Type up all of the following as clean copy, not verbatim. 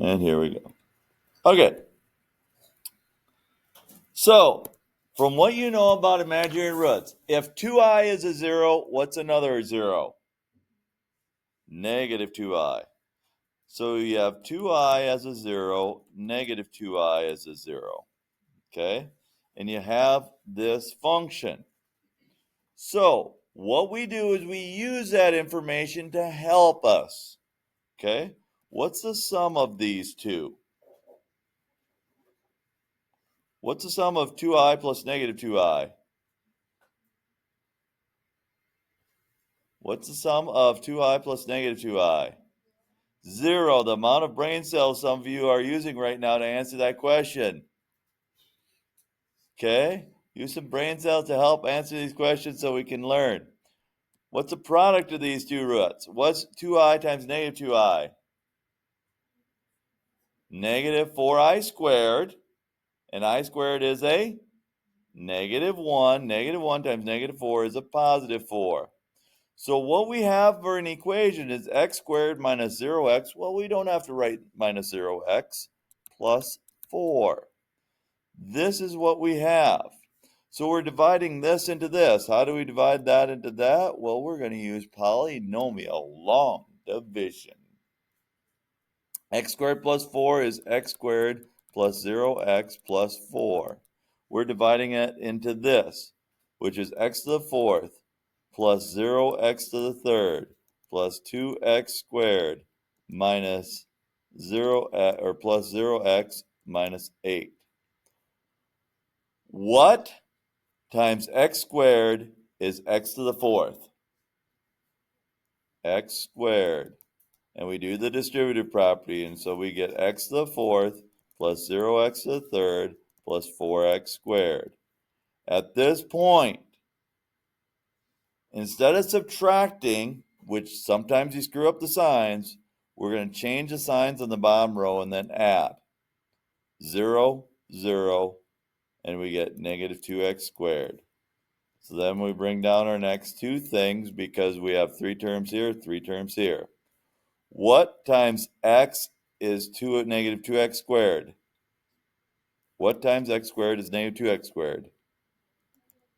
And here we go. Okay. So, from what you know about imaginary roots, if 2i is a 0, what's another 0? Negative 2i. So you have 2i as a 0, negative 2i as a 0. Okay? And you have this function. So, what we do is we use that information to help us. Okay? What's the sum of these two? What's the sum of 2i plus negative 2i? What's the sum of 2i plus negative 2i? 0. The amount of brain cells some of you are using right now to answer that question. Okay? Use some brain cells to help answer these questions so we can learn. What's the product of these two roots? What's 2i times negative 2i? Negative 4i squared. And I squared is a negative 1. Negative 1 times negative 4 is a positive 4. So what we have for an equation is x squared minus 0x. Well, we don't have to write minus 0x plus 4. This is what we have. So we're dividing this into this. How do we divide that into that? Well, we're going to use polynomial long division. X squared plus 4 is x squared plus 0x plus 4. We're dividing it into this, which is x to the fourth plus 0x to the third plus 2x squared minus 0 or plus 0x minus 8. What times x squared is x to the fourth? X squared. And we do the distributive property, and so we get x to the fourth plus 0x to the third plus 4x squared. At this point, instead of subtracting, which sometimes you screw up the signs, we're going to change the signs on the bottom row and then add 0, 0, and we get negative 2x squared. So then we bring down our next two things because we have 3 terms here, 3 terms here. What times x is negative 2x squared? What times x squared is negative 2x squared?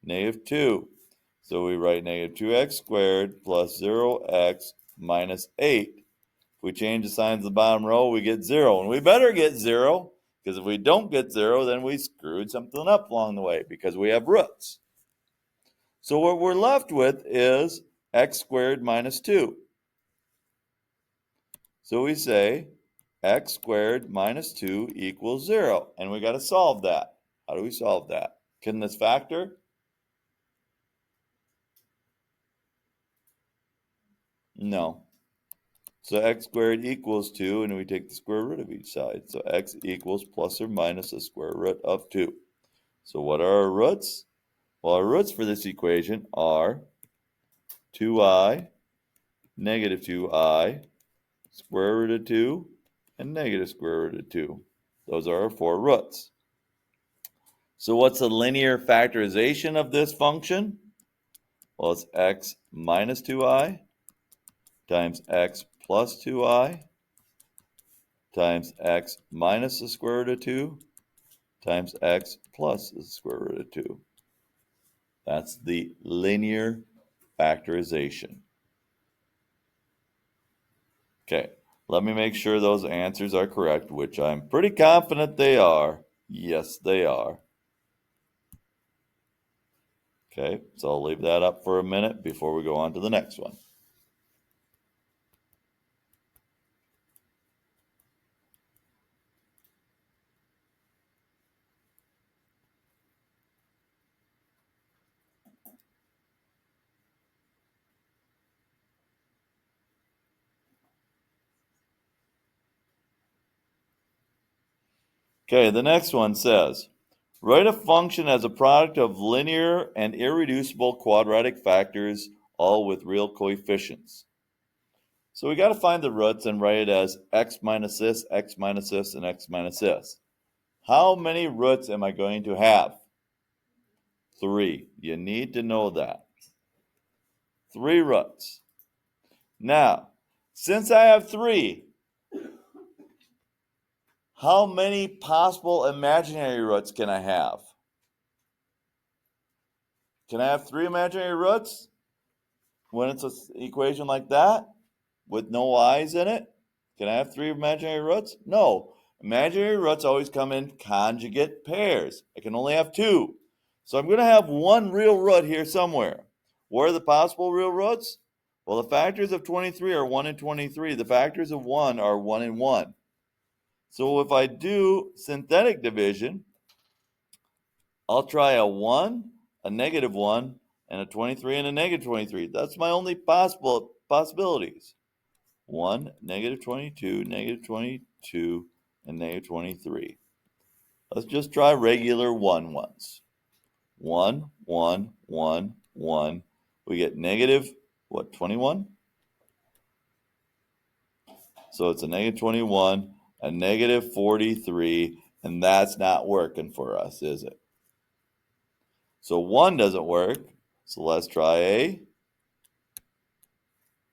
Negative 2. So we write negative 2x squared plus 0x minus 8. If we change the signs in the bottom row, we get 0. And we better get 0, because if we don't get 0, then we screwed something up along the way, because we have roots. So what we're left with is x squared minus 2. So we say x squared minus 2 equals 0. And we got to solve that. How do we solve that? Can this factor? No. So x squared equals 2, and we take the square root of each side. So x equals plus or minus the square root of 2. So what are our roots? Well, our roots for this equation are 2i, negative 2i, square root of 2, and negative square root of 2. Those are our 4 roots. So what's the linear factorization of this function? Well, it's x minus 2i times x plus 2i times x minus the square root of 2 times x plus the square root of 2. That's the linear factorization. Okay, let me make sure those answers are correct, which I'm pretty confident they are. Yes, they are. Okay, so I'll leave that up for a minute before we go on to the next one. Okay, the next one says, write a function as a product of linear and irreducible quadratic factors, all with real coefficients. So we got to find the roots and write it as x minus this, x minus this, and x minus this. How many roots am I going to have? 3. You need to know that. 3 roots. Now, since I have 3, How many possible imaginary roots can I have? Can I have 3 imaginary roots when it's an equation like that with no i's in it? Can I have 3 imaginary roots? No. Imaginary roots always come in conjugate pairs. I can only have 2. So I'm going to have 1 real root here somewhere. What are the possible real roots? Well, the factors of 23 are 1 and 23. The factors of 1 are 1 and 1. So if I do synthetic division, I'll try a 1, a negative 1, and a 23 and a negative 23. That's my only possibilities. 1, negative 22, negative 22, and negative 23. Let's just try regular 1 ones. 1, 1, 1, 1. We get negative, what, 21? So it's a negative 21, a negative 43, and that's not working for us, is it? So 1 doesn't work, so let's try a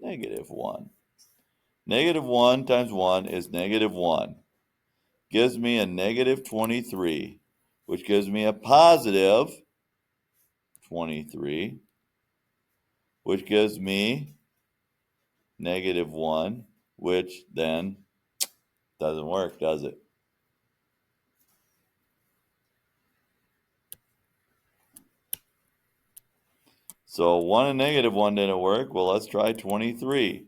negative 1. Negative 1 times 1 is negative 1. Gives me a negative 23, which gives me a positive 23, which gives me negative 1, which then doesn't work, does it? So 1 and negative 1 didn't work. Well, let's try 23.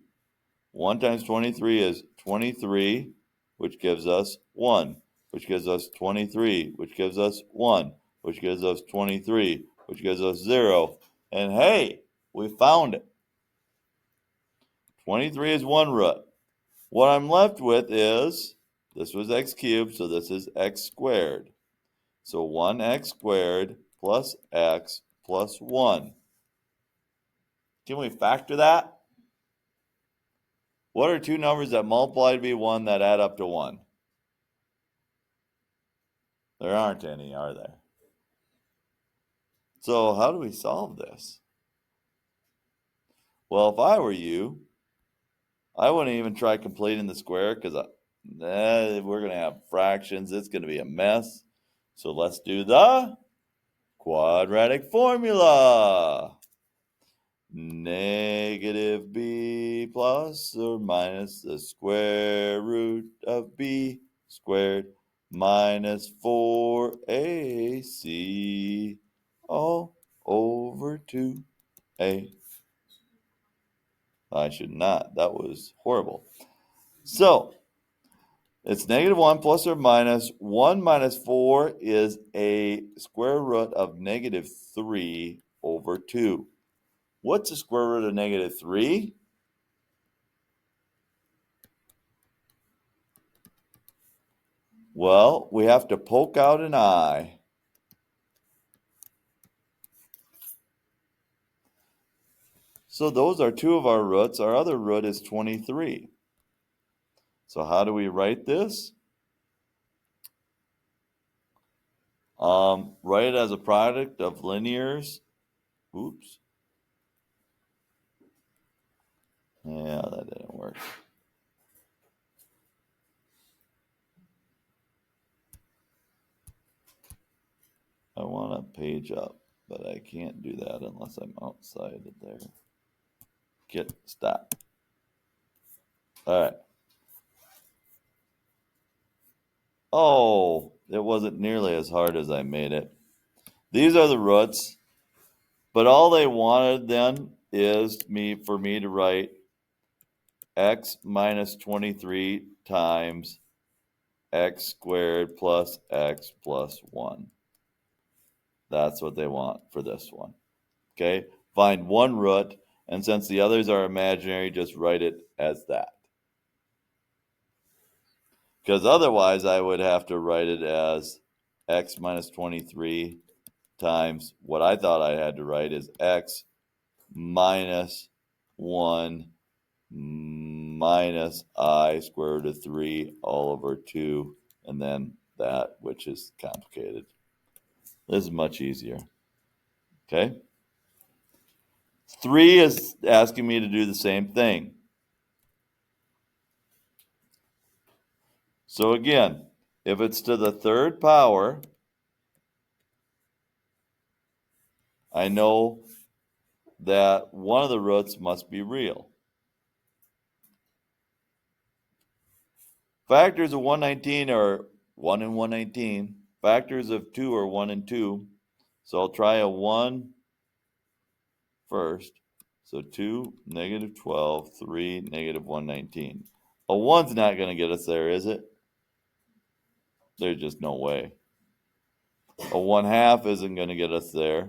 1 times 23 is 23, which gives us 1, which gives us 23, which gives us 1, which gives us 23, which gives us 0. And hey, we found it. 23 is 1 root. What I'm left with is, this was x cubed, so this is x squared. So 1x squared plus x plus 1. Can we factor that? What are 2 numbers that multiply to be 1 that add up to 1? There aren't any, are there? So how do we solve this? Well, if I were you, I wouldn't even try completing the square because we're going to have fractions. It's going to be a mess. So let's do the quadratic formula. Negative b plus or minus the square root of b squared minus 4ac all over 2a. I should not. That was horrible. So it's negative 1 plus or minus 1 minus 4 is a square root of negative 3 over 2. What's the square root of negative 3? Well, we have to poke out an I. So those are 2 of our roots. Our other root is 23. So how do we write this? Write it as a product of linears. Oops. Yeah, that didn't work. I want a page up, but I can't do that unless I'm outside of there. Stop. All right. Oh, it wasn't nearly as hard as I made it. These are the roots, but all they wanted then is for me to write x minus 23 times x squared plus x plus 1. That's what they want for this one. Okay, find 1 root, and since the others are imaginary, just write it as that. Because otherwise I would have to write it as x minus 23 times what I thought I had to write is x minus 1 minus I square root of 3 all over 2, and then that, which is complicated. This is much easier. Okay? 3 is asking me to do the same thing. So again, if it's to the third power, I know that one of the roots must be real. Factors of 119 are 1 and 119. Factors of 2 are 1 and 2. So I'll try a 1 first. So 2, negative 12, 3, negative 119. A 1's not going to get us there, is it? There's just no way. A 1/2 isn't going to get us there.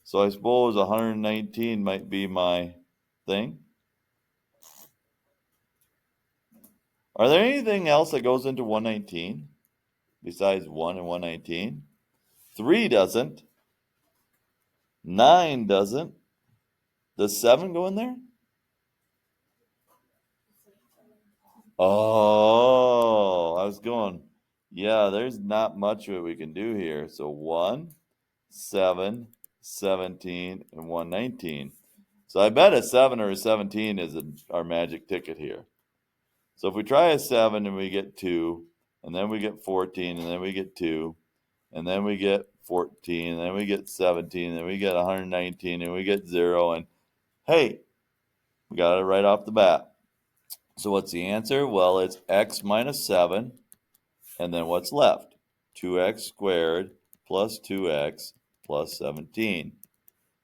So I suppose 119 might be my thing. Are there anything else that goes into 119 besides 1 and 119? 3 doesn't. 9 doesn't. Does 7 go in there? Oh, I was going, yeah, there's not much of it we can do here. So 1, 7, 17, and 119. So I bet a 7 or a 17 is our magic ticket here. So if we try a 7 and we get 2, and then we get 14, and then we get 2, and then we get 14, and then we get 17, and then we get 119, and we get 0, and hey, we got it right off the bat. So what's the answer? Well, it's x minus 7, and then what's left? 2x squared plus 2x plus 17.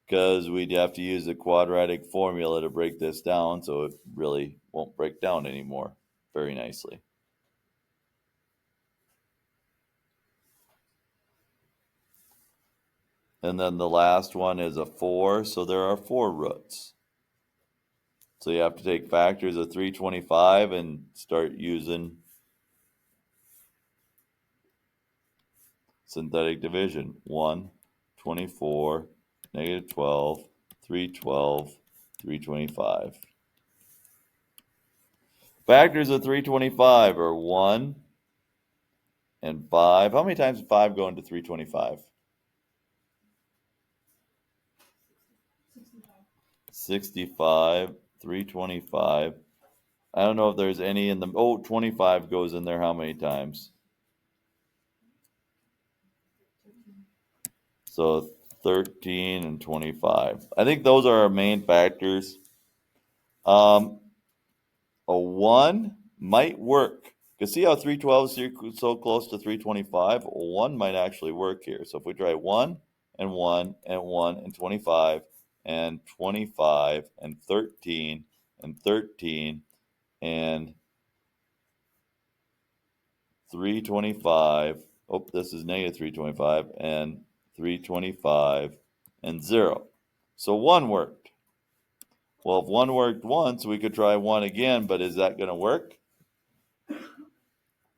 Because we'd have to use the quadratic formula to break this down, so it really won't break down anymore very nicely. And then the last one is a 4, so there are 4 roots. So you have to take factors of 325 and start using synthetic division. 1, 24, negative 12, 312, 325. Factors of 325 are 1 and 5. How many times did 5 go into 325? 65, 325. I don't know if there's any in the, 25 goes in there how many times? So 13 and 25. I think those are our main factors. A 1 might work. You see how 312 is so close to 325? A 1 might actually work here. So if we try 1 and 1 and 1 and 25 and 25 and 13 and 13 and 325. Oh, this is negative 325 and 325 and 0. So 1 worked. Well, if 1 worked once, we could try 1 again, but is that going to work?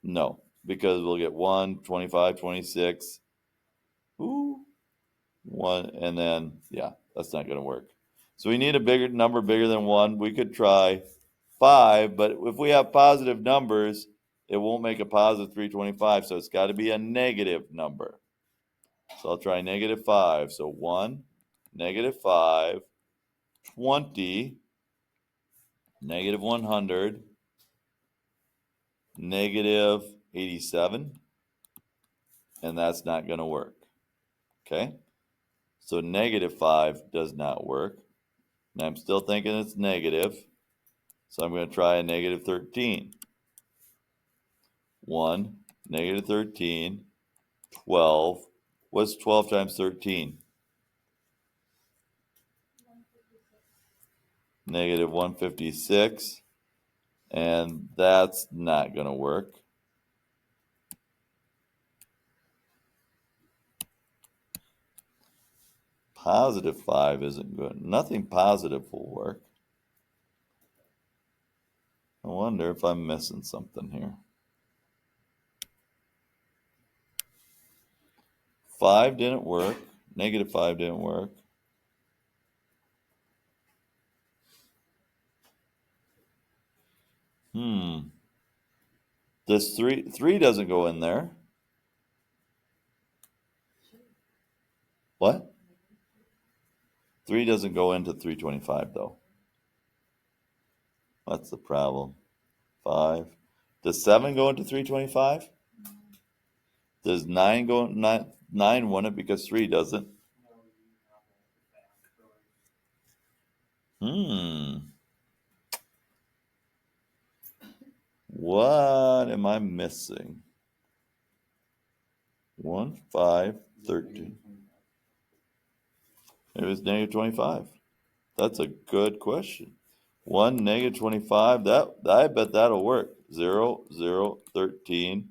No, because we'll get 1, 25, 26. Ooh, 1, and then, yeah, that's not going to work. So we need a bigger number, bigger than 1. We could try 5, but if we have positive numbers, it won't make a positive 325, so it's got to be a negative number. So I'll try negative 5. So 1, negative 5, 20, negative 100, negative 87, and that's not going to work. Okay? So negative 5 does not work. And I'm still thinking it's negative. So I'm going to try a negative 13. 1, negative 13, 12. What's 12 times 13? Negative 156. And that's not going to work. Positive 5 isn't good. Nothing positive will work. I wonder if I'm missing something here. 5 didn't work. Negative 5 didn't work. This 3 doesn't go in there. What? 3 doesn't go into 325 though. That's the problem. 5. Does 7 go into 325? Does 9 go 9 wouldn't because 3 doesn't? What am I missing? 1, 5, 13. It was negative 25. That's a good question. 1, negative 25. I bet that'll work. 0, 0, 13.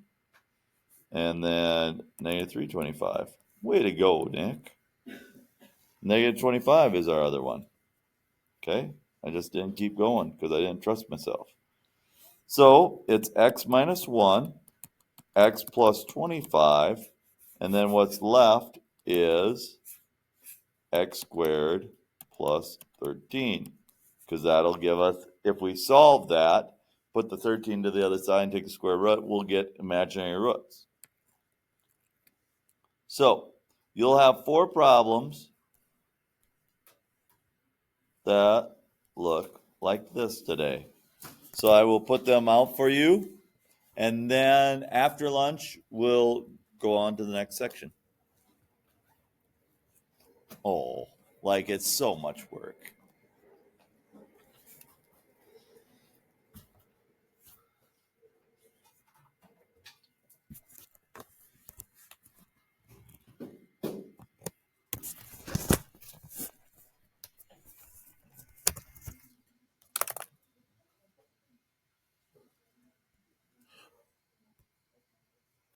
And then negative 325. Way to go, Nick. Negative 25 is our other one. Okay? I just didn't keep going because I didn't trust myself. So it's x minus 1, x plus 25, and then what's left is x squared plus 13, because that'll give us, if we solve that, put the 13 to the other side and take the square root, we'll get imaginary roots. So you'll have 4 problems that look like this today. So I will put them out for you, and then after lunch, we'll go on to the next section. Oh, like it's so much work.